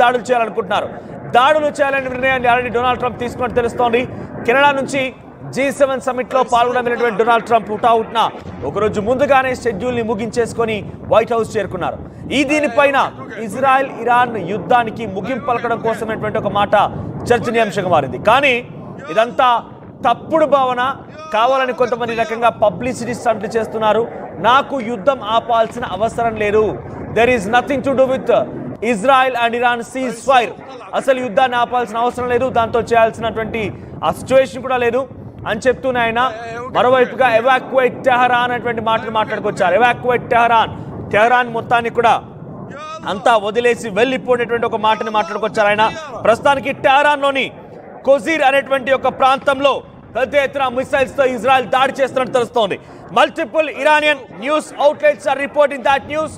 దాడులు చేయాలనుకుంటున్నారు. దాడులు చేయాలనే నిర్ణయాన్ని ఆల్రెడీ డొనాల్డ్ ట్రంప్ తీసుకున్నట్టు తెలుస్తోంది. కెనడా నుంచి G7 సమిట్ లో పాల్గొనబడినటువంటి డొనాల్డ్ ట్రంప్ హుటాహుటిన ఒకరోజు ముందుగానే షెడ్యూల్ ని ముగించేసుకొని వైట్ హౌస్ చేరుకున్నారు. దీనిపైన ఇజ్రాయెల్ ఇరాన్ యుద్ధానికి ముగింపు పలకడం కోసమైనటువంటి ఒక మాట చర్చనీయాంశంగా మారింది. కానీ ఇదంతా తప్పుడు భావన, కావాలని కొంతమంది రకంగా పబ్లిసిటీ స్టంట్లు చేస్తున్నారు. నాకు యుద్ధం ఆపాల్సిన అవసరం లేదు, there is nothing to do with Israel and Iran cease fire, అసలు యుద్ధాన్ని ఆపాల్సిన అవసరం లేదు, దాంతో చేయాల్సినటువంటి ఆ సిచ్యువేషన్ కూడా లేదు అని చెప్తూనే ఆయన మరోవైపుగా ఎవాక్యుయేట్ టెహరాన్ అనేటువంటి మాటలు మాట్లాడుకొచ్చారు. ఎవాక్యుయేట్ టెహరాన్ మొత్తాన్ని కూడా అంతా వదిలేసి వెళ్ళిపోయేటువంటి ఒక మాటని మాట్లాడుకొచ్చారు ఆయన. ప్రస్తుతానికి టెహరాన్ లోని కొజీర్ అనేటువంటి ఒక ప్రాంతంలో పెద్ద ఎత్తున మిసైల్స్ తో ఇజ్రాయెల్ దాడి చేస్తున్నట్టు తెలుస్తోంది. Multiple Iranian news outlets are reporting that news.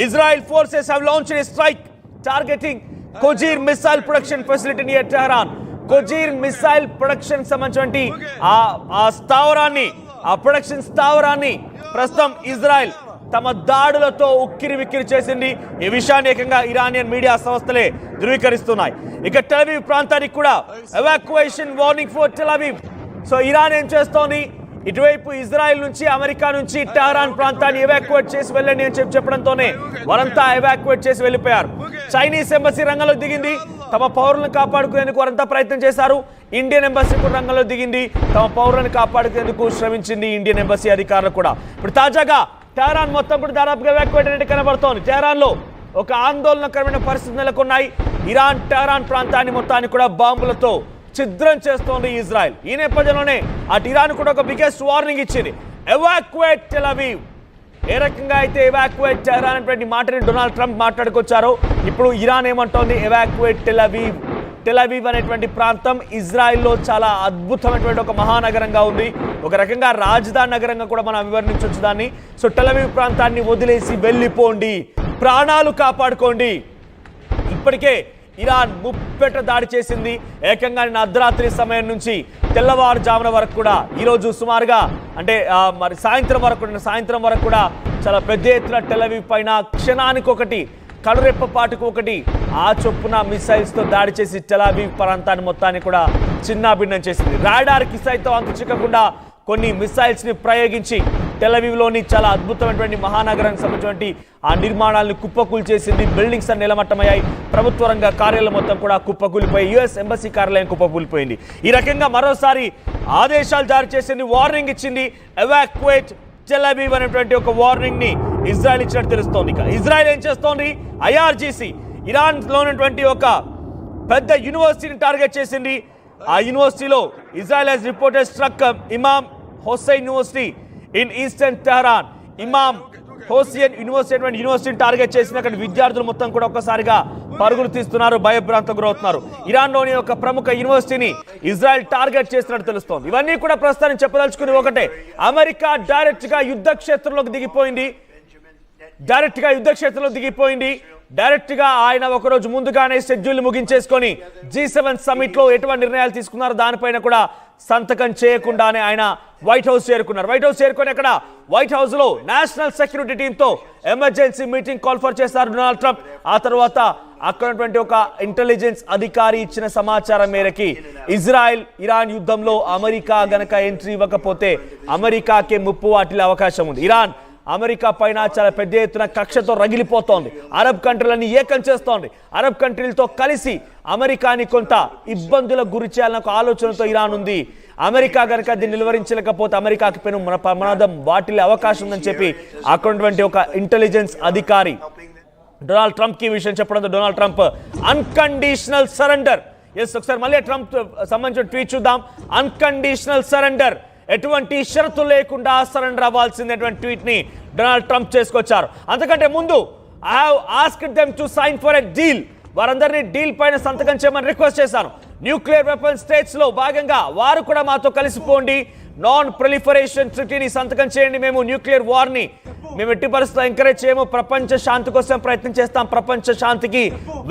Israel forces have launched a strike targeting Qojir missile production facility near Tehran. Qojir missile production సంబంధించి ఆ స్థావరాన్ని, ఆ ప్రొడక్షన్ స్థావరాన్ని ప్రస్తుతం ఇజ్రాయెల్ తమ దాడులతో ఉక్కిరి విక్కిరి చేసింది. ఈ విషయాన్ని ఏకంగా ఇరానియన్ మీడియా సంస్థలే ధృవీకరిస్తున్నాయి. ఇక టెల్ ప్రాంతానికి కూడా evacuation warning for Tel Aviv. So Iran ఏం చేస్తోంది, ఇటువైపు ఇజ్రాయెల్ నుంచి అమెరికా నుంచి టెహరాన్ ప్రాంతాన్ని ఎవాక్యుయేట్ చేసి వెళ్ళండి అని చెప్పడంతోనే వారంతా ఎవాక్యుయేట్ చేసి వెళ్ళిపోయారు. చైనీస్ ఎంబసీ రంగంలో దిగింది, తమ పౌరులను కాపాడుకునేందుకు వారంతా ప్రయత్నం చేశారు. ఇండియన్ ఎంబసీ కూడా రంగంలో దిగింది, తమ పౌరులను కాపాడుకునేందుకు శ్రమించింది ఇండియన్ ఎంబసీ అధికారులు కూడా. ఇప్పుడు తాజాగా టెహరాన్ మొత్తం కూడా దాదాపుగా ఎవాక్యుయేట్ అనేది కనబడుతోంది. టెహరాన్ లో ఒక ఆందోళనకరమైన పరిస్థితులు నెలకొన్నాయి. ఇరాన్ టెహరాన్ ప్రాంతాన్ని మొత్తాన్ని కూడా బాంబులతో ఛిద్రం చేస్తోంది ఇజ్రాయెల్. ఈ నేపథ్యంలోనే అటు ఇరాన్ కూడా ఒక బిగ్గెస్ట్ వార్నింగ్ ఇచ్చింది, ఎవాక్యుయేట్ టెల్ అవీవ్. ఏ రకంగా అయితే ఎవాక్యుయేట్ టెహరాన్ అనేటువంటి మాటని డొనాల్డ్ ట్రంప్ మాట్లాడుకొచ్చారో, ఇప్పుడు ఇరాన్ ఏమంటోంది, evacuate Tel Aviv. Tel Aviv అనేటువంటి ప్రాంతం ఇజ్రాయెల్లో చాలా అద్భుతమైనటువంటి ఒక మహానగరంగా ఉంది, ఒక రకంగా రాజధాని నగరంగా కూడా మనం వివరించవచ్చు దాన్ని. సో టెల్ అవీవ్ ప్రాంతాన్ని వదిలేసి వెళ్ళిపోండి, ప్రాణాలు కాపాడుకోండి. ఇప్పటికే ఇరాన్ ముప్పెట దాడి చేసింది. ఏకంగా నిన్న అర్ధరాత్రి సమయం నుంచి తెల్లవారుజామున వరకు కూడా, ఈరోజు సుమారుగా అంటే మరి సాయంత్రం వరకు కూడా చాలా పెద్ద ఎత్తున టెల్ అవీవ్ పైన క్షణానికి ఒకటి, కడురెప్పపాటుకు ఒకటి ఆ చొప్పున మిసైల్స్తో దాడి చేసి టెల్ అవీవ్ ప్రాంతాన్ని మొత్తాన్ని కూడా చిన్నాభిన్నం చేసింది. రాడార్కి సైతం అంతు చిక్కకుండా కొన్ని మిసైల్స్ని ప్రయోగించి టెల్ అవీవ్లోని చాలా అద్భుతమైనటువంటి మహానగరానికి సంబంధించినటువంటి ఆ నిర్మాణాలను కుప్పకూలు చేసింది. బిల్డింగ్స్ అన్ని నిలమట్టమయ్యాయి, ప్రభుత్వ రంగ కార్యాలయం మొత్తం కూడా కుప్పకూలిపోయి, యుఎస్ ఎంబసీ కార్యాలయం కుప్పకూలిపోయింది. ఈ రకంగా మరోసారి ఆదేశాలు జారీ చేసింది, వార్నింగ్ ఇచ్చింది. ఎవాక్యుయేట్ టెల్ అవీవ్ అనేటువంటి ఒక వార్నింగ్ ని ఇజ్రాయెల్ ఇచ్చినట్టు తెలుస్తోంది. ఇక ఇజ్రాయెల్ ఏం చేస్తోంది, IRGC ఇరాన్ లో ఉన్నటువంటి ఒక పెద్ద యూనివర్సిటీని టార్గెట్ చేసింది. ఆ యూనివర్సిటీలో Israel has reported struck Imam Hussein university in eastern Tehran. Imam Hussein యూనివర్సిటీని టార్గెట్ చేసిన అక్కడ విద్యార్థులు మొత్తం కూడా ఒక్కసారిగా పరుగులు తీస్తున్నారు, భయభ్రాంతకు గురవుతున్నారు. ఇరాన్లోని ఒక ప్రముఖ యూనివర్సిటీని ఇజ్రాయెల్ టార్గెట్ చేసినట్టు తెలుస్తోంది. ఇవన్నీ కూడా ప్రస్తుతానికి చెప్పదలుచుకుని ఒకటే, అమెరికా డైరెక్ట్ గా యుద్ధ క్షేత్రంలోకి దిగిపోయింది. డైరెక్ట్ గా ఆయన ఒకరోజు ముందుగానే షెడ్యూల్ ముగించేసుకొని G7 సమిట్ లో ఎటువంటి నిర్ణయాలు తీసుకున్నారో దానిపైన కూడా సంతకం చేయకుండానే ఆయన వైట్ హౌస్ చేరుకున్నారు. వైట్ హౌస్ చేరుకొని అక్కడ వైట్ హౌస్ లో నేషనల్ సెక్యూరిటీ టీమ్ తో ఎమర్జెన్సీ మీటింగ్ కాల్ఫర్ చేశారు డొనాల్డ్ ట్రంప్. ఆ తర్వాత అక్కడటువంటి ఒక ఇంటెలిజెన్స్ అధికారి ఇచ్చిన సమాచారం మేరకి ఇజ్రాయెల్ ఇరాన్ యుద్ధంలో అమెరికా గనక ఎంట్రీ ఇవ్వకపోతే అమెరికాకే ముప్పు వాటిల్లే అవకాశం ఉంది. ఇరాన్ అమెరికా పైన చాలా పెద్ద ఎత్తున కక్షతో రగిలిపోతోంది, అరబ్ కంట్రీలని ఏకం చేస్తోంది. అరబ్ కంట్రీలతో కలిసి అమెరికాని కొంత ఇబ్బందులకు గురి చేయాలన్న ఒక ఆలోచనతో ఇరాన్ ఉంది. అమెరికా కనుక దీన్ని నిలువరించలేకపోతే అమెరికాకి పెను ప్రమాదం వాటిల్లే అవకాశం ఉందని చెప్పి అక్కడున్నటువంటి ఒక ఇంటెలిజెన్స్ అధికారి డొనాల్డ్ ట్రంప్ కి విషయం చెప్పడంతో డొనాల్డ్ ట్రంప్ అన్కండిషనల్ సరెండర్, ఒకసారి మళ్ళీ ట్రంప్ సంబంధించిన ట్వీట్ చూద్దాం. అన్కండిషనల్ సరెండర్, ఎటువంటి షరతు లేకుండా సరెండర్ అవ్వాల్సిందేటువంటి ట్వీట్ ని డొనాల్డ్ ట్రంప్ చేసుకొచ్చారు. అంతకంటే ముందు I have asked them to sign for a deal, వారందరినీ డీల్ పైన సంతకం చేయమని రిక్వెస్ట్ చేశాను. న్యూక్లియర్ వెపన్ స్టేట్స్ లో భాగంగా వారు కూడా మాతో కలిసిపోండి, నాన్ ప్రొలిఫరేషన్ ట్రీటీని సంతకం చేయండి, మేము న్యూక్లియర్ వార్ ని మేము ఎట్టి పరిస్థితుల్లో ఎంకరేజ్ చేయము, ప్రపంచ శాంతి కోసం ప్రయత్నం చేస్తాం, ప్రపంచ శాంతికి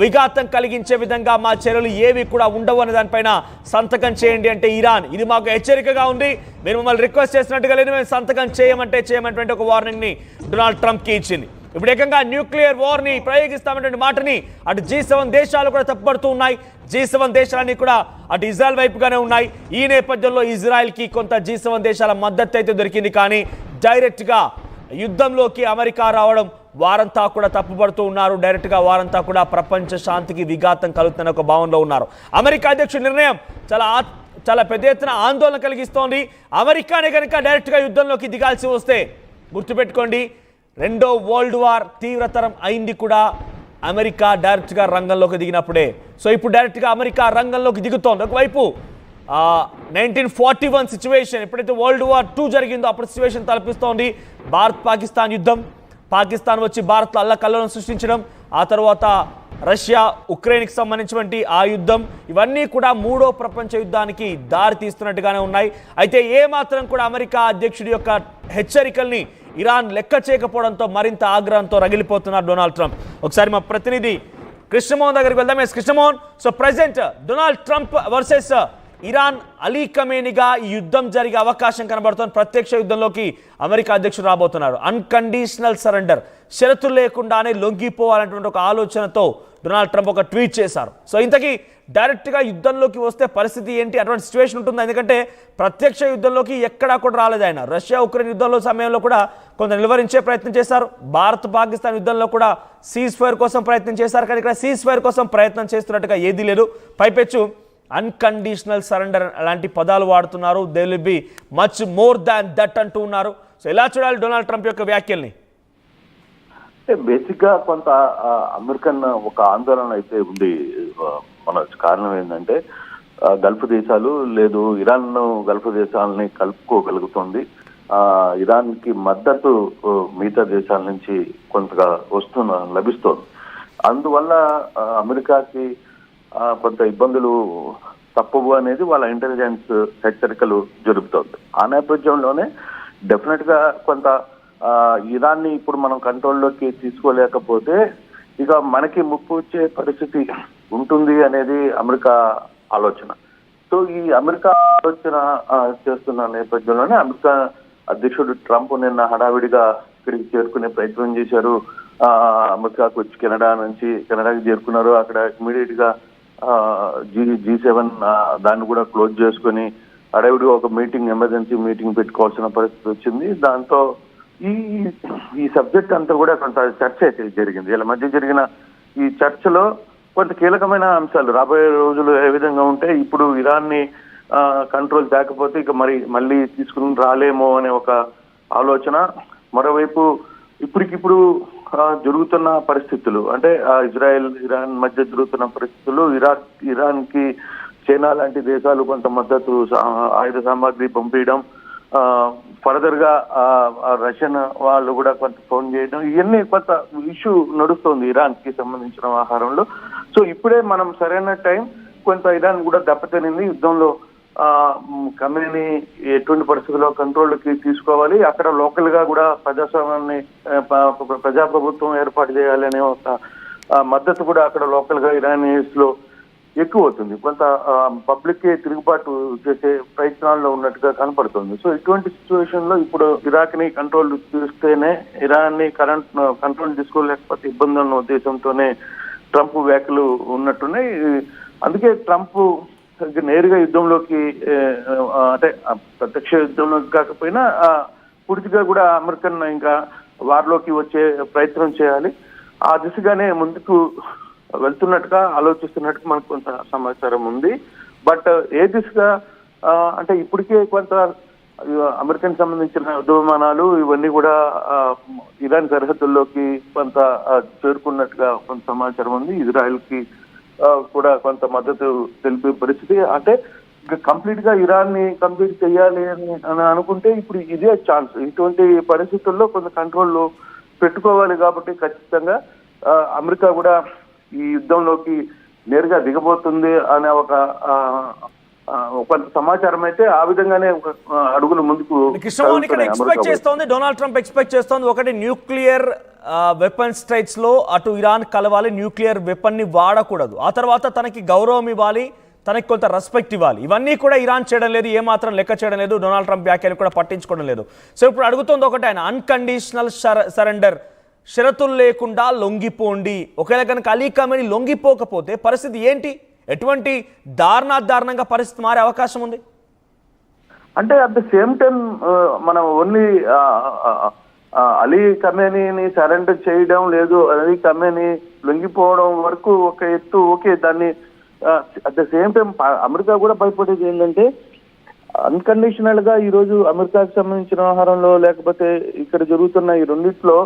విఘాతం కలిగించే విధంగా మా చర్యలు ఏవి కూడా ఉండవు అనే దానిపైన సంతకం చేయండి అంటే ఇరాన్ ఇది మాకు హెచ్చరికగా ఉంది, మీరు మమ్మల్ని రిక్వెస్ట్ చేసినట్టుగా లేదు, మేము సంతకం చేయమంటే చేయమనేటువంటి ఒక వార్నింగ్ ని డొనాల్డ్ ట్రంప్ కి ఇచ్చింది. ఇప్పుడు ఏకంగా న్యూక్లియర్ వార్ ని ప్రయోగిస్తామనే మాటని అటు G7 దేశాలు కూడా తప్పుపడుతూ ఉన్నాయి. G7 దేశాలన్నీ కూడా అటు ఇజ్రాయెల్ వైపుగానే ఉన్నాయి. ఈ నేపథ్యంలో ఇజ్రాయెల్ కి కొంత G7 దేశాల మద్దతు అయితే దొరికింది. కానీ డైరెక్ట్ గా యుద్ధంలోకి అమెరికా రావడం వారంతా కూడా తప్పుపడుతూ ఉన్నారు. డైరెక్ట్ గా వారంతా కూడా ప్రపంచ శాంతికి విఘాతం కలుగుతున్న ఒక భావనలో ఉన్నారు. అమెరికా అధ్యక్షుడి నిర్ణయం చాలా పెద్ద ఎత్తున ఆందోళన కలిగిస్తోంది. అమెరికానే కనుక డైరెక్ట్ గా యుద్ధంలోకి దిగాల్సి వస్తే గుర్తుపెట్టుకోండి, రెండో వరల్డ్ వార్ తీవ్రతరం అయింది కూడా అమెరికా డైరెక్ట్ గా రంగంలోకి దిగినప్పుడే. సో ఇప్పుడు డైరెక్ట్ గా అమెరికా రంగంలోకి దిగుతోంది. ఒకవైపు 1941 సిచ్యువేషన్, ఎప్పుడైతే వరల్డ్ వార్ 2 జరిగిందో అప్పుడు సిచ్యువేషన్ తలపిస్తోంది. భారత్ పాకిస్తాన్ యుద్ధం, పాకిస్తాన్ వచ్చి భారత్లో అల్లకల్లోలం సృష్టించడం, ఆ తర్వాత రష్యా ఉక్రెయిన్కి సంబంధించినటువంటి ఆ యుద్ధం, ఇవన్నీ కూడా మూడో ప్రపంచ యుద్ధానికి దారి తీస్తున్నట్టుగానే ఉన్నాయి. అయితే ఏమాత్రం కూడా అమెరికా అధ్యక్షుడి యొక్క హెచ్చరికల్ని ఇరాన్ లెక్క చేయకపోవడంతో మరింత ఆగ్రహంతో రగిలిపోతున్నారు డొనాల్డ్ ట్రంప్. ఒకసారి మా ప్రతినిధి కృష్ణమోహన్ దగ్గరికి వెళ్దాం. Krishnamohan, so president Donald Trump versus Iran, Ali ఖమేనీగా ఈ యుద్ధం జరిగే అవకాశం కనబడుతోంది. ప్రత్యక్ష యుద్ధంలోకి అమెరికా అధ్యక్షుడు రాబోతున్నారు. అన్కండిషనల్ సరెండర్, షరతులు లేకుండానే లొంగిపోవాలనేటువంటి ఒక ఆలోచనతో డొనాల్డ్ ట్రంప్ ఒక ట్వీట్ చేశారు. సో ఇంతకీ డైరెక్ట్గా యుద్ధంలోకి వస్తే పరిస్థితి ఏంటి, అటువంటి సిచ్యువేషన్ ఉంటుంది? ఎందుకంటే ప్రత్యక్ష యుద్ధంలోకి ఎక్కడా కూడా రాలేదు ఆయన. రష్యా ఉక్రెయిన్ యుద్ధంలో సమయంలో కూడా కొంత నిలువరించే ప్రయత్నం చేశారు. భారత్ పాకిస్తాన్ యుద్ధంలో కూడా సీజ్ ఫైర్ కోసం ప్రయత్నం చేశారు. కానీ ఇక్కడ సీజ్ ఫైర్ కోసం ప్రయత్నం చేస్తున్నట్టుగా ఏదీ లేదు. పైపెచ్చు అన్కండిషనల్ సరెండర్ అలాంటి పదాలు వాడుతున్నారు. They will be much more than that అంటూ ఉన్నారు. సో ఎలా చూడాలి డొనాల్డ్ ట్రంప్ యొక్క వ్యాఖ్యల్ని? బేసిక్ గా కొంత అమెరికన్ ఒక ఆందోళన అయితే ఉంది. మన కారణం ఏంటంటే గల్ఫ్ దేశాలు లేదు, ఇరాన్ గల్ఫ్ దేశాలని కలుపుకోగలుగుతుంది. ఇరాన్ కి మద్దతు మిగతా దేశాల నుంచి కొంతగా లభిస్తోంది. అందువల్ల అమెరికాకి కొంత ఇబ్బందులు తప్పవు అనేది వాళ్ళ ఇంటెలిజెన్స్ హెచ్చరికలు జరుపుతోంది. ఆ నేపథ్యంలోనే డెఫినెట్ గా కొంత ఇరాన్ని ఇప్పుడు మనం కంట్రోల్లోకి తీసుకోలేకపోతే ఇక మనకి ముప్పు వచ్చే పరిస్థితి ఉంటుంది అనేది అమెరికా ఆలోచన. సో ఈ అమెరికా ఆలోచన చేస్తున్న నేపథ్యంలోనే అమెరికా అధ్యక్షుడు ట్రంప్ నిన్న హడావిడిగా ఇక్కడికి చేరుకునే ప్రయత్నం చేశారు. అమెరికాకు వచ్చి కెనడాకి చేరుకున్నారు. అక్కడ ఇమీడియట్ గా G7 దాన్ని కూడా క్లోజ్ చేసుకుని హడావిడిగా ఒక ఎమర్జెన్సీ మీటింగ్ పెట్టుకోవాల్సిన పరిస్థితి వచ్చింది. దాంతో ఈ సబ్జెక్ట్ అంతా కూడా కొంత చర్చ అయితే జరిగింది. ఇలా మధ్య జరిగిన ఈ చర్చలో కొంత కీలకమైన అంశాలు రాబోయే రోజులు ఏ విధంగా ఉంటే, ఇప్పుడు ఇరాన్ని కంట్రోల్ తేకపోతే ఇక మళ్ళీ తీసుకుని రాలేమో అనే ఒక ఆలోచన, మరోవైపు ఇప్పటికిప్పుడు జరుగుతున్న పరిస్థితులు అంటే ఇజ్రాయెల్ ఇరాన్ మధ్య జరుగుతున్న పరిస్థితులు, ఇరాన్ కి చైనా లాంటి దేశాలు కొంత మద్దతు ఆయుధ సామాగ్రి పంపించడం, ఫర్దర్ గా రష్యన్ వాళ్ళు కూడా కొంత ఫోన్ చేయడం, ఇవన్నీ కొంత ఇష్యూ నడుస్తోంది ఇరాన్ కి సంబంధించిన వ్యవహారంలో. సో ఇప్పుడే మనం సరైన టైం, కొంత ఇరాన్ కూడా దెబ్బతినింది యుద్ధంలో. ఖమేనీ ఎటువంటి పరిస్థితుల్లో కంట్రోల్కి తీసుకోవాలి, అక్కడ లోకల్ గా కూడా ప్రజాప్రభుత్వం ఏర్పాటు చేయాలి అనే ఒక మద్దతు కూడా అక్కడ లోకల్ గా ఇరానియన్స్ లో ఎక్కువ అవుతుంది. కొంత పబ్లిక్ కి తిరుగుబాటు చేసే ప్రయత్నాల్లో ఉన్నట్టుగా కనపడుతుంది. సో ఇటువంటి సిచ్యువేషన్ లో ఇప్పుడు ఇరాక్ ని కంట్రోల్ చేస్తేనే ఇరాన్ ని కంట్రోల్ తీసుకోలేకపోతే ఇబ్బంది ఉన్న ఉద్దేశంతోనే ట్రంప్ వ్యాఖ్యలు ఉన్నట్టున్నాయి. అందుకే ట్రంప్ నేరుగా యుద్ధంలోకి అంటే ప్రత్యక్ష యుద్ధంలోకి కాకపోయినా పూర్తిగా కూడా అమెరికన్ ఇంకా వార్లోకి వచ్చే ప్రయత్నం చేయాలి, ఆ దిశగానే ముందుకు వెళ్తున్నట్టుగా ఆలోచిస్తున్నట్టుగా మనకు కొంత సమాచారం ఉంది. బట్ ఏ దిశగా అంటే ఇప్పటికే కొంత అమెరికన్ సంబంధించిన యుద్ధ విమానాలు ఇవన్నీ కూడా ఇరాన్ సరిహద్దుల్లోకి కొంత చేరుకున్నట్టుగా కొంత సమాచారం ఉంది. ఇజ్రాయెల్ కి కూడా కొంత మద్దతు తెలిపే పరిస్థితి. అంటే కంప్లీట్ గా ఇరాన్ ని కంప్లీట్ చేయాలి అని అనుకుంటే ఇప్పుడు ఇదే ఛాన్స్. ఇటువంటి పరిస్థితుల్లో కొంత కంట్రోల్ పెట్టుకోవాలి. కాబట్టి ఖచ్చితంగా అమెరికా కూడా ఈ యుద్ధంలోకి నేరుగా దిగబోతుంది అనే ఒక కొంత సమాచారం అయితే ఆ విధంగానే అడుగులు ముందుకు ఎక్స్పెక్ట్ చేస్తోంది. డొనాల్డ్ ట్రంప్ ఎక్స్పెక్ట్ చేస్తోంది ఒకటి, న్యూక్లియర్ వెపన్ స్ట్రైక్స్ లో అటు ఇరాన్ కలవాలి, న్యూక్లియర్ వెపన్ ని వాడకూడదు, ఆ తర్వాత తనకి గౌరవం ఇవ్వాలి, తనకి కొంత రెస్పెక్ట్ ఇవ్వాలి. ఇవన్నీ కూడా ఇరాన్ చేయడం లేదు, ఏమాత్రం లెక్క చేయడం లేదు, డొనాల్డ్ ట్రంప్ వ్యాఖ్యలు కూడా పట్టించుకోవడం లేదు. సో ఇప్పుడు అడుగుతోంది ఒకటి, ఆయన అన్కండిషనల్ సరెండర్ షరతులు లేకుండా లొంగిపోండి. ఒకవేళ కనుక అలీ ఖమేనీ లొంగిపోకపోతే పరిస్థితి ఏంటి? ఎటువంటి దారుణంగా పరిస్థితి మారే అవకాశం ఉంది? అంటే అట్ ద సేమ్ టైం మనం ఓన్లీ అలీ ఖమేనీని సరెండర్ చేయడం లేదు, అలీ ఖమేనీ లొంగిపోవడం వరకు ఒక ఎత్తు. ఓకే, దాన్ని at the same time America కూడా భయపడేది ఏంటంటే అన్కండిషనల్ గా ఈ రోజు అమెరికాకు సంబంధించిన వ్యవహారంలో లేకపోతే ఇక్కడ జరుగుతున్న ఈ రెండిట్లో